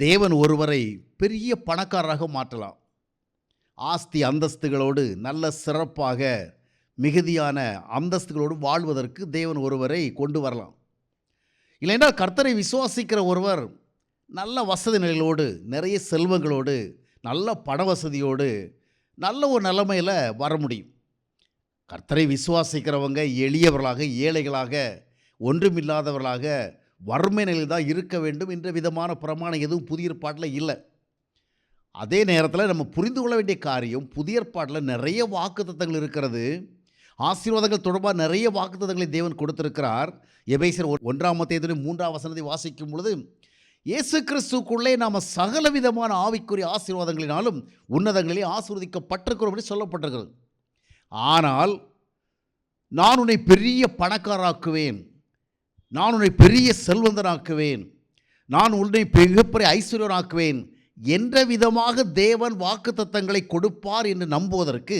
தேவன் ஒருவரை பெரிய பணக்காரராக மாற்றலாம். ஆஸ்தி அந்தஸ்துகளோடு நல்ல சிறப்பாக மிகுதியான அந்தஸ்துகளோடு வாழ்வதற்கு தேவன் ஒருவரை கொண்டு வரலாம். இல்லைன்னா கர்த்தரை விசுவாசிக்கிற ஒருவர் நல்ல வசதி நிலைகளோடு, நிறைய செல்வங்களோடு, நல்ல பண வசதியோடு, நல்ல ஒரு நிலைமையில் வர முடியும். கர்த்தரை விசுவாசிக்கிறவங்க எளியவர்களாக, ஏழைகளாக, ஒன்றுமில்லாதவர்களாக, வறுமை நிலையில் தான் இருக்க வேண்டும் என்ற விதமான பிரமாணம் எதுவும் புதிய ஏற்பாட்டில் இல்லை. அதே நேரத்தில் நம்ம புரிந்து கொள்ள வேண்டிய காரியம், புதிய ஏற்பாட்டில் நிறைய வாக்குத்தத்தங்கள் இருக்கிறது. ஆசீர்வாதங்கள் தொடர்பாக நிறைய வாக்குத்தத்தங்களை தேவன் கொடுத்திருக்கிறார். எபேசியர் 1:3 வாசிக்கும் பொழுது, இயேசு கிறிஸ்துக்குள்ளே நாம் சகல விதமான ஆவிக்குரிய ஆசீர்வாதங்களினாலும் உன்னதங்களிலே ஆசீர்வதிக்கப்பட்டிருக்கிறோம் என்று சொல்லப்பட்டிருக்கிறது. ஆனால் நான் உன்னை பெரிய பணக்காராக்குவேன், நான் உன்னை பெரிய செல்வந்தனாக்குவேன், நான் உன்னை மிகப்பெரிய ஐஸ்வர்யனாக்குவேன் என்ற விதமாக தேவன் வாக்குத்தத்தங்களை கொடுப்பார் என்று நம்புவதற்கு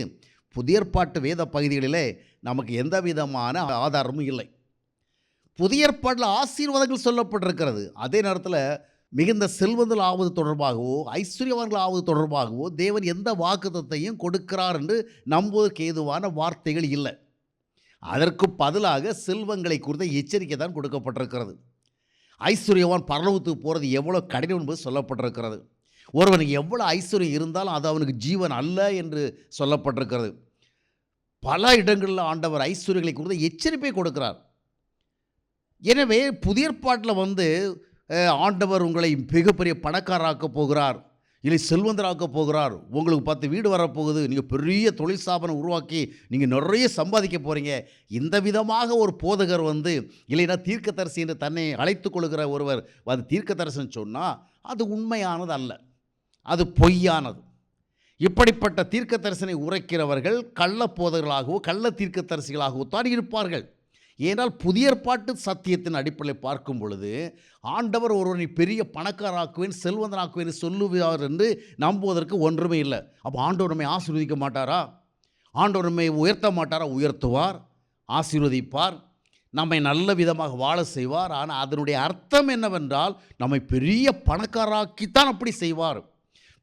புதிய ஏற்பாட்டு வேத பகுதிகளிலே நமக்கு எந்த விதமான ஆதாரமும் இல்லை. புதிய ஏற்பாட்டில் ஆசீர்வாதங்கள் சொல்லப்பட்டிருக்கிறது. அதே நேரத்தில் மிகுந்த செல்வந்தல் ஆவது தொடர்பாகவோ, ஐஸ்வர்யவான்கள் ஆவது தொடர்பாகவோ தேவன் எந்த வாக்குத்தத்தையும் கொடுக்கிறார் என்று நம்புவதற்கு ஏதுவான வார்த்தைகள் இல்லை. அதற்கு பதிலாக செல்வங்களை குறித்த எச்சரிக்கை தான் கொடுக்கப்பட்டிருக்கிறது. ஐஸ்வர்யவான் பரலோகத்துக்கு போகிறது எவ்வளோ கடினம் என்பது சொல்லப்பட்டிருக்கிறது. ஒருவனுக்கு எவ்வளோ ஐஸ்வர்யம் இருந்தாலும் அது அவனுக்கு ஜீவன் அல்ல என்று சொல்லப்பட்டிருக்கிறது. பல இடங்களில் ஆண்டவர் ஐஸ்வர்யங்களை குறித்த எச்சரிப்பை கொடுக்கிறார். எனவே புதிய ஏற்பாட்டில் ஆண்டவர் உங்களை மிகப்பெரிய பணக்காரராக்கப் போகிறார், இல்லை செல்வந்தராக்கப் போகிறார், உங்களுக்கு 10 வீடு வரப்போகுது, நீங்கள் பெரிய தொழில் ஸ்தாபனம் உருவாக்கி நீங்கள் நிறைய சம்பாதிக்க போகிறீங்க, இந்த விதமாக ஒரு போதகர் இல்லைன்னா தீர்க்கதரிசி என்று தன்னை அழைத்து கொள்கிற ஒருவர் அது தீர்க்கதரிசனம் சொன்னால் அது உண்மையானது அல்ல, அது பொய்யானது. இப்படிப்பட்ட தீர்க்கதரிசனை உரைக்கிறவர்கள் கள்ள போதகர்களாகவோ கள்ள தீர்க்கதரிசிகளாகவோ தான் இருப்பார்கள். ஏனால் புதிய ஏற்பாட்டு சத்தியத்தின் அடிப்படையில் பார்க்கும் பொழுது ஆண்டவர் ஒருவனை பெரிய பணக்காராக்குவேன், செல்வந்தனாக்குவேன் சொல்லுவார் என்று நம்புவதற்கு ஒன்றுமே இல்லை. அப்போ ஆண்டவர் நம்மை ஆசீர்வதிக்க மாட்டாரா? ஆண்டவர் நம்மை உயர்த்த மாட்டாரா? உயர்த்துவார், ஆசீர்வதிப்பார், நம்மை நல்ல விதமாக வாழ செய்வார். ஆனால் அதனுடைய அர்த்தம் என்னவென்றால் நம்மை பெரிய பணக்காராக்கித்தான் அப்படி செய்வார்,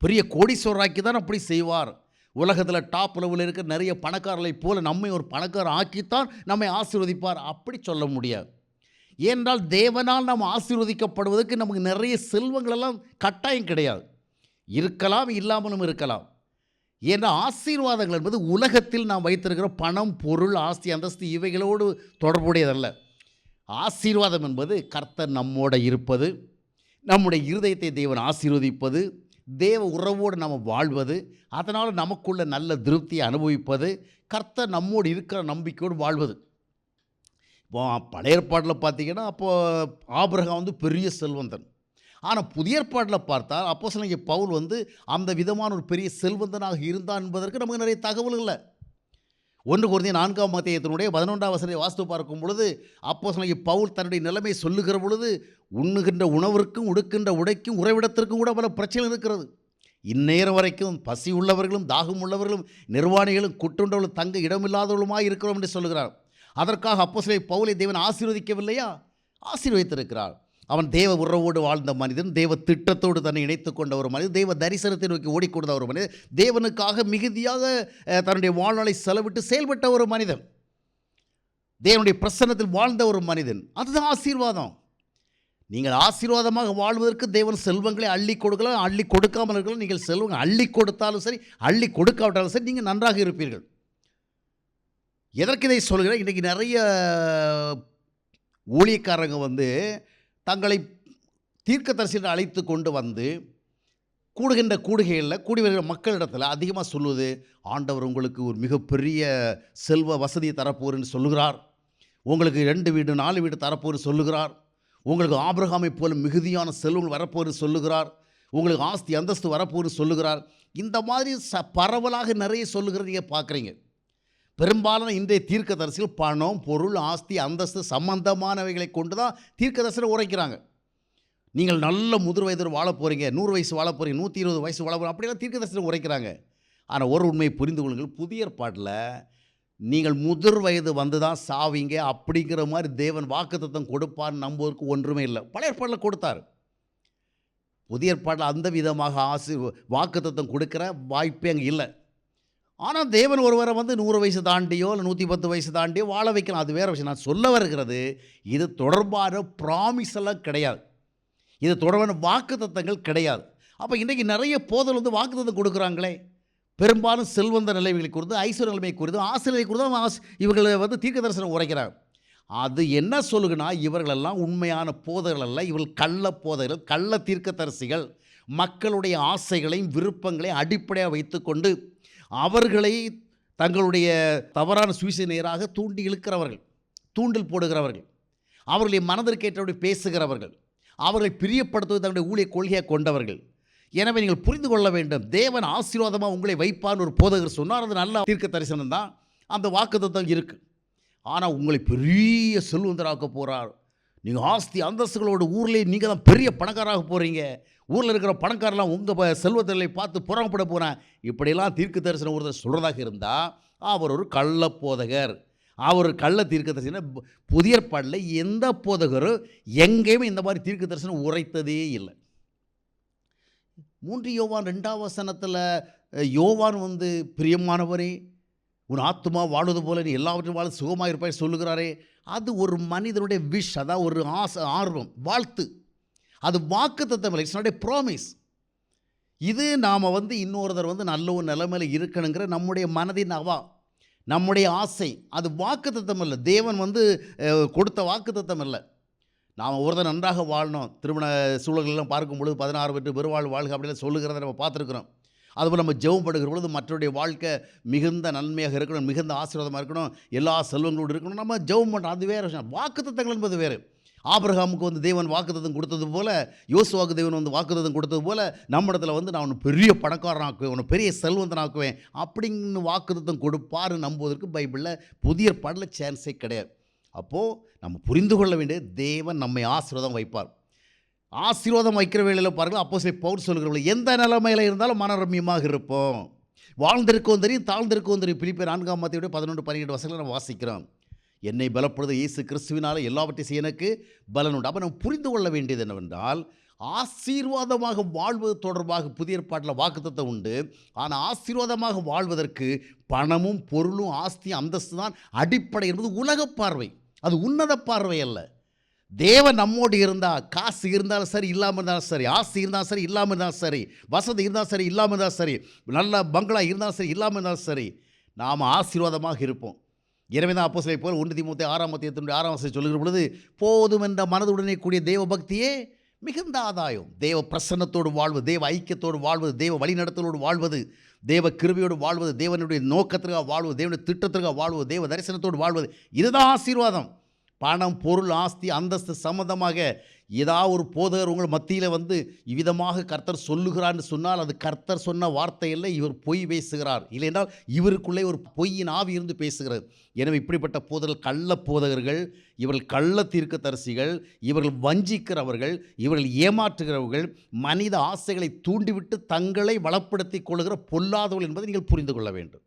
பெரிய கோடீஸ்வரராக்கி தான் அப்படி செய்வார். உலகத்தில் டாப் லெவலில் இருக்கிற நிறைய பணக்காரர்களை போல நம்மை ஒரு பணக்காரர் ஆக்கித்தான் நம்மை ஆசீர்வதிப்பார் அப்படி சொல்ல முடியாது. ஏனென்றால் தேவனால் நாம் ஆசீர்வதிக்கப்படுவதற்கு நமக்கு நிறைய செல்வங்களெல்லாம் கட்டாயம் கிடையாது, இருக்கலாம், இல்லாமலும் இருக்கலாம். ஏன்னா ஆசீர்வாதங்கள் என்பது உலகத்தில் நாம் வைத்திருக்கிற பணம், பொருள், ஆஸ்தி, அந்தஸ்து இவைகளோடு தொடர்புடையதல்ல. ஆசீர்வாதம் என்பது கர்த்தர் நம்மோடு இருப்பது, நம்முடைய இருதயத்தை தேவன் ஆசீர்வதிப்பது, தேவ உறவோடு நம்ம வாழ்வது, அதனால் நமக்குள்ள நல்ல திருப்தியை அனுபவிப்பது, கர்த்தர் நம்மோடு இருக்கிற நம்பிக்கையோடு வாழ்வது. இப்போ பழைய ஏற்பாட்டில் பார்த்தீங்கன்னா அப்போது ஆபிரகாம் பெரிய செல்வந்தன். ஆனால் புதிய ஏற்பாட்டில் பார்த்தால் அப்போஸ்தலனாகிய பவுல் அந்த விதமான ஒரு பெரிய செல்வந்தனாக இருந்தான் என்பதற்கு நமக்கு நிறைய தகவல்கள் இல்லை. 1 கொரிந்தியர் 4:11 வாசித்து பார்க்கும் பொழுது அப்போஸ்தலனாகிய பவுல் தன்னுடைய நிலைமை சொல்லுகிற பொழுது உண்ணுகின்ற உணவிற்கும் உடுக்கின்ற உடைக்கும் உறைவிடத்திற்கும் கூட பல பிரச்சனை இருக்கிறது. இந்நேரம் வரைக்கும் பசி உள்ளவர்களும் தாகம் உள்ளவர்களும் நிர்வாணிகளும் குற்றுண்டவர்களும் தங்க இடமில்லாதவர்களுமாய் இருக்கிறோம் என்று சொல்லுகிறார். அதற்காக அப்போஸ்தலனாகிய பவுலை தேவன் ஆசீர்வதிக்கவில்லையா? ஆசீர்வதித்திருக்கிறார். அவன் தேவ உறவோடு வாழ்ந்த மனிதன், தேவ திட்டத்தோடு தன்னை இணைத்து கொண்ட ஒரு மனிதன், தேவ தரிசனத்தை நோக்கி ஓடிக்கொண்ட ஒரு மனிதன், தேவனுக்காக மிகுதியாக தன்னுடைய வாழ்நாளை செலவிட்டு செயல்பட்ட ஒரு மனிதன், தேவனுடைய பிரசன்னத்தில் வாழ்ந்த ஒரு மனிதன். அதுதான் ஆசீர்வாதம். நீங்கள் ஆசீர்வாதமாக வாழ்வதற்கு தேவன் செல்வங்களை அள்ளி கொடுக்கலாம், அள்ளி கொடுக்காமல் இருக்கலாம். நீங்கள் செல்வங்கள் அள்ளி கொடுத்தாலும் சரி, அள்ளி கொடுக்காவிட்டாலும் சரி, நீங்கள் நன்றாக இருப்பீர்கள். எதற்கு இதை சொல்கிறேன்? இன்றைக்கி நிறைய ஊழியக்காரங்க தங்களை தீர்க்கதரிசிகள் அழைத்து கொண்டு கூடுகின்ற கூடுகைகளில் கூடி வருகிற மக்களிடத்தில் அதிகமாக சொல்லுவது, ஆண்டவர் உங்களுக்கு ஒரு மிகப்பெரிய செல்வ வசதியை தரப்போர்னு சொல்லுகிறார், உங்களுக்கு 2 வீடு 4 வீடு தரப்போர்னு சொல்லுகிறார், உங்களுக்கு ஆபிரகாமை போல மிகுதியான செல்வங்கள் வரப்போர்னு சொல்லுகிறார், உங்களுக்கு ஆஸ்தி அந்தஸ்து வரப்போர்னு சொல்லுகிறார். இந்த மாதிரி பரவலாக நிறைய சொல்லுகிறதையே பார்க்குறீங்க. பெரும்பாலான இன்றைய தீர்க்கதரிசிகள் பணம், பொருள், ஆஸ்தி, அந்தஸ்து சம்பந்தமானவைகளை கொண்டு தான் தீர்க்கதரிசனை உரைக்கிறாங்க. நீங்கள் நல்ல முதிர் வயதில் வாழ போகிறீங்க, 100 வயசு வாழ போகிறீங்க, 120 வயசு வாழ போகிறீங்க, அப்படிலாம் தீர்க்கதரிசனம் உரைக்கிறாங்க. ஆனால் ஒரு உண்மையை புரிந்து கொள்ளுங்கள், புதிய ஏற்பாட்டில் நீங்கள் முதிர் வயது தான் சாவீங்க அப்படிங்கிற மாதிரி தேவன் வாக்குத்தத்தம் கொடுப்பார்னு நம்புவதற்கு ஒன்றுமே இல்லை. பழைய ஏற்பாட்டில் கொடுத்தார். புதிய ஏற்பாட்டில் அந்த விதமாக வாக்குத்தத்தம் கொடுக்குற வாய்ப்பே அங்கே இல்லை. ஆனால் தேவன் ஒருவரை வந்து 100 வயசு தாண்டியோ இல்லை 110 வயசு தாண்டியோ வாழ வைக்கலாம், அது வேறு விஷயம். நான் சொல்ல வருகிறது, இது தொடர்பான ப்ராமிஸ் எல்லாம் கிடையாது, இது தொடர்பான வாக்குத்தத்தங்கள் கிடையாது. அப்போ இன்றைக்கி நிறைய போதல் வந்து வாக்குத்தத்தம் கொடுக்குறாங்களே, பெரும்பாலும் செல்வந்த நிலைமைகளை குறித்து, ஐஸ்வர்ய நிலைமை குறித்து, ஆசிரியரை குறித்து இவர்களை வந்து தீர்க்க தரிசனம் உரைக்கிறாங்க. அது என்ன சொல்லுங்கன்னா, இவர்களெல்லாம் உண்மையான போதகர்கள் அல்ல, இவர்கள் கள்ள போதகர்கள், கள்ள தீர்க்கதரிசிகள். மக்களுடைய ஆசைகளையும் விருப்பங்களையும் அடிப்படையாக வைத்துக்கொண்டு அவர்களை தங்களுடைய தவறான சுவிசேஷ நேராக தூண்டி இழுக்கிறவர்கள், தூண்டில் போடுகிறவர்கள், அவர்களுடைய மனதிற்கேற்றபடி பேசுகிறவர்கள், அவர்களை பிரியப்படுத்துவது தங்களுடைய ஊழிய கொள்கையாக கொண்டவர்கள். எனவே நீங்கள் புரிந்து கொள்ள வேண்டும், தேவன் ஆசீர்வாதமாக உங்களை வைப்பான்னு ஒரு போதகர் சொன்னார், அது நல்ல தீர்க்க தரிசனம் தான், அந்த வாக்குத்தத்தம் இருக்குது. ஆனால் உங்களை பெரிய செல்வந்தராக்க போகிறார், நீங்கள் ஆஸ்தி அந்தஸ்துகளோட ஊர்லேயே நீங்கள் தான் பெரிய பணக்காராக போகிறீங்க, ஊரில் இருக்கிற பணக்காரெலாம் உங்கள் செல்வத்தை பார்த்து புறப்பட போகிறேன், இப்படியெல்லாம் தீர்க்க தரிசனம் ஒருத்தர் சொல்கிறதாக இருந்தால் அவர் ஒரு கள்ள போதகர், அவர் ஒரு கள்ள தீர்க்க தரிசனம். புதிய ஏற்பாட்டில் எந்த போதகரும் எங்கேயுமே இந்த மாதிரி தீர்க்க தரிசனம் உரைத்ததே இல்லை. 3 யோவான் 2ஆம் வசனத்தில் யோவான் வந்து பிரியமானவரே, உன் ஆத்துமா வாழ்வது போல நீ எல்லாவற்றையும் வாழ சுகமாக இருப்பாய் சொல்லுகிறாரே, அது ஒரு மனிதனுடைய விஷ், அதான் ஒரு ஆர்வம், வாழ்த்து. அது வாக்குத்தத்தம் இல்லை, இட்ஸ் நாட் எ ப்ராமிஸ். இது நாம் வந்து இன்னொருத்தர் வந்து நல்ல ஒரு நிலைமையில் இருக்கணுங்கிற நம்முடைய மனதின் அவா, நம்முடைய ஆசை, அது வாக்குத்தத்தம் இல்லை. தேவன் வந்து கொடுத்த வாக்குத்தத்தம் இல்லை. நாம் ஒருத்தர் நன்றாக வாழணும், திருமண சூழல்கள்லாம் பார்க்கும்பொழுது 16 பெற்று பெருவாழ் வாழ்க அப்படிலாம் சொல்லுகிறத நம்ம பார்த்துருக்குறோம். அதுபோல் நம்ம ஜெபம் படுகிற பொழுது மற்றவருடைய வாழ்க்கை மிகுந்த நன்மையாக இருக்கணும், மிகுந்த ஆசீர்வாதமாக இருக்கணும், எல்லா செல்வங்களோடு இருக்கணும், நம்ம ஜெபம் பண்ணுறோம், அது வேறு விஷயம். வாக்குத்தத்தங்கள் என்பது வேறு. ஆபிரகாமுக்கு வந்து தேவன் வாக்குத்தத்தம் கொடுத்தது போல், யோசுவாவுக்கு தேவன் வந்து வாக்குத்தத்தம் கொடுத்தது போல், நம்ம இடத்துல வந்து நான் உன்னை பெரிய பணக்காரனாக்குவேன், உன்னை பெரிய செல்வந்தனாக்குவேன் அப்படின்னு வாக்குத்தத்தம் கொடுப்பாரு நம்புவதற்கு பைபிளில் புதிய ஏற்பாட்டில் சான்ஸே கிடையாது. அப்போது நம்ம புரிந்து கொள்ள வேண்டிய, தேவன் நம்மை ஆசீர்வாதம் வைப்பார். ஆசீர்வாதம் வைக்கிற வேளையில் பாருங்கள், அப்போஸ்தலன் பவுல் சொல்கிறவர்கள் எந்த நிலைமையில் இருந்தாலும் மனரம்யமாக இருப்போம், வாழ்ந்திருக்கவும் தெரியும் தாழ்ந்திருக்கவும் தெரியும். பிலிப்பியர் 4ஆம் மத்தேயு 11-12 வசனங்களை நம்ம வாசிக்கிறோம். என்னை பலப்படுத்த இயேசு கிறிஸ்துவினால் எல்லாவற்றையும் செய்ய எனக்கு பலன் உண்டு. அப்போ நம்ம புரிந்து கொள்ள வேண்டியது என்னவென்றால், ஆசீர்வாதமாக வாழ்வது தொடர்பாக புதிய ஏற்பாட்டில் வாக்குத்தத்தம் உண்டு. ஆனால் ஆசீர்வாதமாக வாழ்வதற்கு பணமும் பொருளும் ஆஸ்தி அந்தஸ்து தான் அடிப்படை என்பது உலக பார்வை, அது உன்னத பார்வை அல்ல. தேவன் நம்மோடு இருந்தால், காசு இருந்தாலும் சரி இல்லாமல் இருந்தாலும் சரி, ஆஸ்தி இருந்தாலும் சரி இல்லாமல் இருந்தாலும் சரி, வசதி இருந்தாலும் சரி இல்லாமல் இருந்தாலும் சரி, நல்ல பங்களா இருந்தாலும் சரி இல்லாமல் இருந்தாலும் சரி, நாம் ஆசீர்வாதமாக இருப்போம். எனவே தான் அப்போஸ்தலன் போல் 1 தீமோத்தேயு 6ஆம் அத்தியாயத்தினுடைய 6ஆம் வசனம் சொல்லுகிற பொழுது, போதும் என்ற மனதுடனே கூடிய தேவ பக்தியே மிகுந்த ஆதாயம். தேவ பிரசன்னத்தோடு வாழ்வது, தேவ ஐக்கியத்தோடு வாழ்வது, தேவ வழிநடத்தலோடு வாழ்வது, தேவ கிருபையோடு வாழ்வது, தேவனுடைய நோக்கத்திற்காக வாழ்வது, தேவனுடைய திட்டத்திற்காக வாழ்வது, தேவ தரிசனத்தோடு வாழ்வது, இதுதான் ஆசீர்வாதம். பணம் பொருள் ஆஸ்தி அந்தஸ்து சம்பந்தமாக ஏதாவது ஒரு போதகர் உங்கள் மத்தியில் வந்து இவ்விதமாக கர்த்தர் சொல்லுகிறான்னு சொன்னால், அது கர்த்தர் சொன்ன வார்த்தை இல்லை, இவர் பொய் பேசுகிறார், இல்லையென்றால் இவருக்குள்ளே ஒரு பொய்யின் ஆவி இருந்து பேசுகிறது. எனவே இப்படிப்பட்ட போதகர்கள் கள்ள போதகர்கள், இவர்கள் கள்ள தீர்க்கதரிசிகள், இவர்கள் வஞ்சிக்கிறவர்கள், இவர்கள் ஏமாற்றுகிறவர்கள், மனித ஆசைகளை தூண்டிவிட்டு தங்களை வளப்படுத்திக் கொள்ளுகிற பொல்லாதவர்கள் என்பதை நீங்கள் புரிந்து கொள்ள வேண்டும்.